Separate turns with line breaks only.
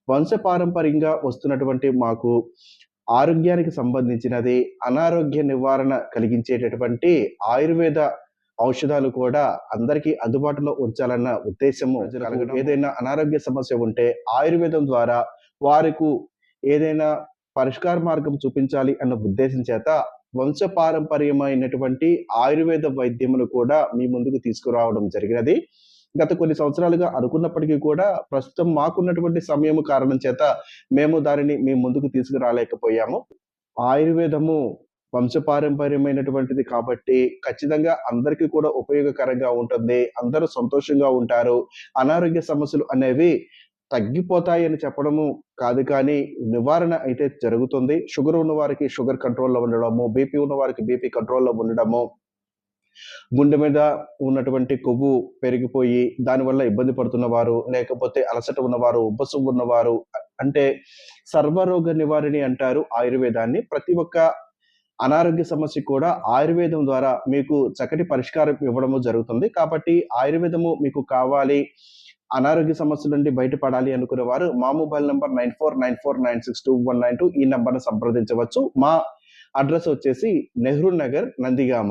వంశపారంపర్యంగా వస్తున్నటువంటి మాకు ఆరోగ్యానికి సంబంధించినది, అనారోగ్య నివారణ కలిగించేటటువంటి ఆయుర్వేద ఔషధాలు కూడా అందరికీ అందుబాటులో ఉంచాలన్న ఉద్దేశము ప్రజలకు ఏదైనా అనారోగ్య సమస్య ఉంటే ఆయుర్వేదం ద్వారా వారికి ఏదైనా పరిష్కార మార్గం చూపించాలి అన్న ఉద్దేశం చేత వంశపారంపర్యమైనటువంటి ఆయుర్వేద వైద్యమును కూడా మీ ముందుకు తీసుకురావడం జరిగినది. గత కొన్ని సంవత్సరాలుగా అనుకున్నప్పటికీ కూడా ప్రస్తుతం మాకున్నటువంటి సమయము కారణం చేత మేము దానిని మీ ముందుకు తీసుకురాలేకపోయాము. ఆయుర్వేదము వంశపారంపర్యమైనటువంటిది కాబట్టి ఖచ్చితంగా అందరికీ కూడా ఉపయోగకరంగా ఉంటుంది. అందరూ సంతోషంగా ఉంటారు. అనారోగ్య సమస్యలు అనేవి తగ్గిపోతాయని చెప్పడము కాదు కానీ, నివారణ అయితే జరుగుతుంది. షుగర్ ఉన్నవారికి షుగర్ కంట్రోల్‌లో ఉండడము, బీపీ ఉన్నవారికి బీపీ కంట్రోల్‌లో ఉండడము, గుండె మీద ఉన్నటువంటి కొవ్వు పెరిగిపోయి దానివల్ల ఇబ్బంది పడుతున్నవారు, లేకపోతే అలసట ఉన్నవారు, ఉబ్బసం ఉన్నవారు అంటే సర్వరోగ నివారిణి అంటారు ఆయుర్వేదాన్ని. ప్రతి ఒక్క అనారోగ్య సమస్యకు కూడా ఆయుర్వేదం ద్వారా మీకు చక్కటి పరిష్కారం ఇవ్వడము జరుగుతుంది. కాబట్టి ఆయుర్వేదము మీకు కావాలి, అనారోగ్య సమస్యల నుండి బయటపడాలి అనుకునే వారు మా మొబైల్ నంబర్ 9494962192 ఈ నంబర్‌ని సంప్రదించవచ్చు. మా అడ్రెస్ వచ్చేసి నెహ్రూ నగర్, నందిగామ.